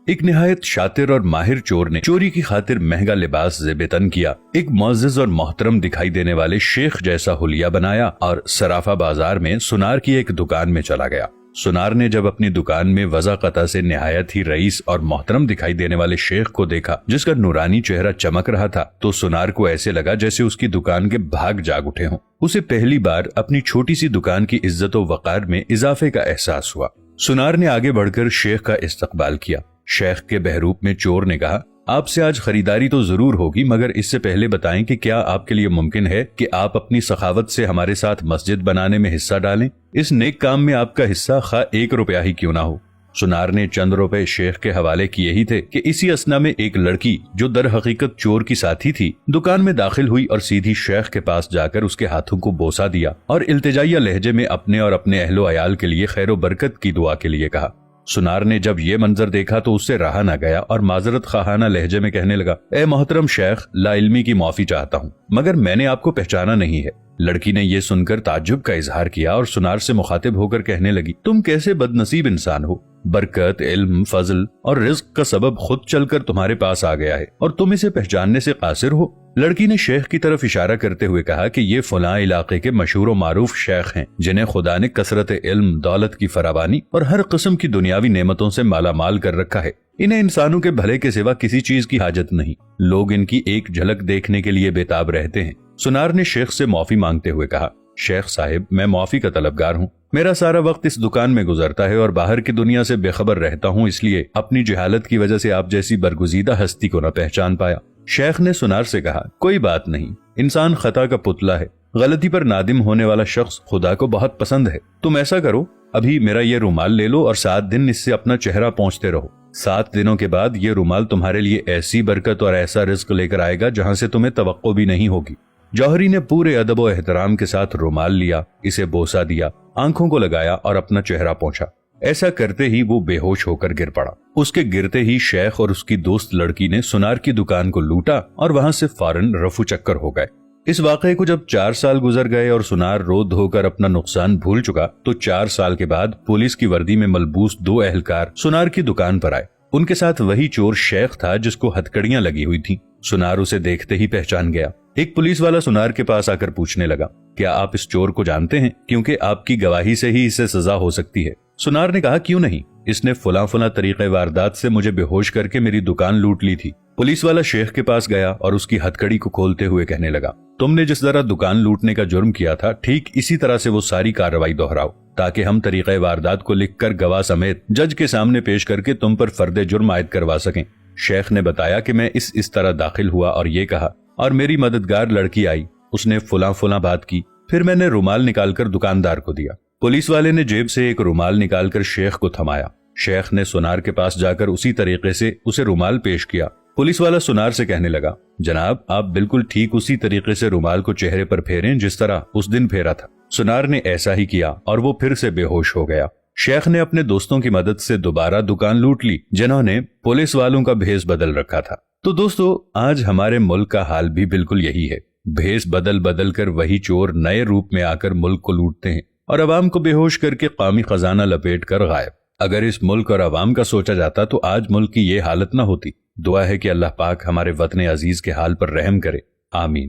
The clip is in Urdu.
ایک نہایت شاطر اور ماہر چور نے چوری کی خاطر مہنگا لباس زیب تن کیا، ایک معزز اور محترم دکھائی دینے والے شیخ جیسا حلیہ بنایا اور صرافہ بازار میں سنار کی ایک دکان میں چلا گیا۔ سنار نے جب اپنی دکان میں وضع قطع سے نہایت ہی رئیس اور محترم دکھائی دینے والے شیخ کو دیکھا جس کا نورانی چہرہ چمک رہا تھا، تو سنار کو ایسے لگا جیسے اس کی دکان کے بھاگ جاگ اٹھے ہوں۔ اسے پہلی بار اپنی چھوٹی سی دکان کی عزت و وقار میں اضافے کا احساس ہوا۔ سنار نے آگے بڑھ کر شیخ کا استقبال کیا۔ شیخ کے بہروپ میں چور نے کہا، آپ سے آج خریداری تو ضرور ہوگی، مگر اس سے پہلے بتائیں کہ کیا آپ کے لیے ممکن ہے کہ آپ اپنی سخاوت سے ہمارے ساتھ مسجد بنانے میں حصہ ڈالیں؟ اس نیک کام میں آپ کا حصہ خواہ 1 روپیہ ہی کیوں نہ ہو۔ سنار نے چند روپے شیخ کے حوالے کیے ہی تھے کہ اسی اثنا میں ایک لڑکی جو در حقیقت چور کی ساتھی تھی دکان میں داخل ہوئی اور سیدھی شیخ کے پاس جا کر اس کے ہاتھوں کو بوسہ دیا اور التجائیہ لہجے میں اپنے اور اپنے اہل و عیال کے لیے خیر و برکت کی دعا کے لیے کہا۔ سنار نے جب یہ منظر دیکھا تو اس سے رہا نہ گیا اور معذرت خواہانہ لہجے میں کہنے لگا، اے محترم شیخ، لا علمی کی معافی چاہتا ہوں، مگر میں نے آپ کو پہچانا نہیں ہے۔ لڑکی نے یہ سن کر تعجب کا اظہار کیا اور سنار سے مخاطب ہو کر کہنے لگی، تم کیسے بد نصیب انسان ہو، برکت، علم، فضل اور رزق کا سبب خود چل کر تمہارے پاس آ گیا ہے اور تم اسے پہچاننے سے قاصر ہو۔ لڑکی نے شیخ کی طرف اشارہ کرتے ہوئے کہا کہ یہ فلاں علاقے کے مشہور و معروف شیخ ہیں جنہیں خدا نے کثرت علم، دولت کی فراوانی اور ہر قسم کی دنیاوی نعمتوں سے مالا مال کر رکھا ہے۔ انہیں انسانوں کے بھلے کے سوا کسی چیز کی حاجت نہیں، لوگ ان کی ایک جھلک دیکھنے کے لیے بےتاب رہتے ہیں۔ سنار نے شیخ سے معافی مانگتے ہوئے کہا، شیخ صاحب، میں معافی کا طلبگار ہوں، میرا سارا وقت اس دکان میں گزرتا ہے اور باہر کی دنیا سے بے خبر رہتا ہوں، اس لیے اپنی جہالت کی وجہ سے آپ جیسی برگزیدہ ہستی کو نہ پہچان پایا۔ شیخ نے سنار سے کہا، کوئی بات نہیں، انسان خطا کا پتلا ہے، غلطی پر نادم ہونے والا شخص خدا کو بہت پسند ہے۔ تم ایسا کرو، ابھی میرا یہ رومال لے لو اور 7 دن اس سے اپنا چہرہ پونچھتے رہو۔ 7 دنوں کے بعد یہ رومال تمہارے لیے ایسی برکت اور ایسا رزق لے کر آئے گا جہاں سے تمہیں توقع بھی نہیں ہوگی۔ جوہری نے پورے ادب و احترام کے ساتھ رومال لیا، اسے بوسہ دیا، آنکھوں کو لگایا اور اپنا چہرہ پونچھا۔ ایسا کرتے ہی وہ بے ہوش ہو کر گر پڑا۔ اس کے گرتے ہی شیخ اور اس کی دوست لڑکی نے سنار کی دکان کو لوٹا اور وہاں سے فوراً رفو چکر ہو گئے۔ اس واقعے کو جب 4 سال گزر گئے اور سنار رو دھو کر اپنا نقصان بھول چکا تو 4 سال کے بعد پولیس کی وردی میں ملبوس 2 اہلکار سنار کی دکان پر آئے۔ ان کے ساتھ وہی چور شیخ تھا جس کو ہتکڑیاں لگی ہوئی تھیں۔ سنار اسے دیکھتے ہی پہچان گیا۔ ایک پولیس والا سنار کے پاس آ کر پوچھنے لگا، کیا آپ اس چور کو جانتے ہیں؟ کیونکہ آپ کی گواہی سے ہی اسے سزا ہو سکتی ہے۔ سنار نے کہا، کیوں نہیں، اس نے فلاں طریقے واردات سے مجھے بے ہوش کر کے میری دکان لوٹ لی تھی۔ پولیس والا شیخ کے پاس گیا اور اس کی ہتکڑی کو کھولتے ہوئے کہنے لگا، تم نے جس طرح دکان لوٹنے کا جرم کیا تھا ٹھیک اسی طرح سے وہ ساری کارروائی دہراؤ تاکہ ہم طریقہ واردات کو لکھ کر گواہ سمیت جج کے سامنے پیش کر کے تم پر فرد جرم عائد کروا سکیں۔ شیخ نے بتایا کہ میں اس طرح داخل ہوا اور یہ کہا، اور میری مددگار لڑکی آئی، اس نے فلاں بات کی، پھر میں نے رومال نکال کر دکاندار کو دیا۔ پولیس والے نے جیب سے ایک رومال نکال کر شیخ کو تھمایا۔ شیخ نے سنار کے پاس جا کر اسی طریقے سے اسے رومال پیش کیا۔ پولیس والا سنار سے کہنے لگا، جناب آپ بالکل ٹھیک اسی طریقے سے رومال کو چہرے پر پھیریں جس طرح اس دن پھیرا تھا۔ سنار نے ایسا ہی کیا اور وہ پھر سے بے ہوش ہو گیا۔ شیخ نے اپنے دوستوں کی مدد سے دوبارہ دکان لوٹ لی جنہوں نے پولیس والوں کا بھیس بدل رکھا تھا۔ تو دوستو، آج ہمارے ملک کا حال بھی بالکل یہی ہے۔ بھیس بدل کر وہی چور نئے روپ میں آ کر ملک کو لوٹتے ہیں اور عوام کو بے ہوش کر کے قومی خزانہ لپیٹ کر غائب۔ اگر اس ملک اور عوام کا سوچا جاتا تو آج ملک کی یہ حالت نہ ہوتی۔ دعا ہے کہ اللہ پاک ہمارے وطن عزیز کے حال پر رحم کرے، آمین۔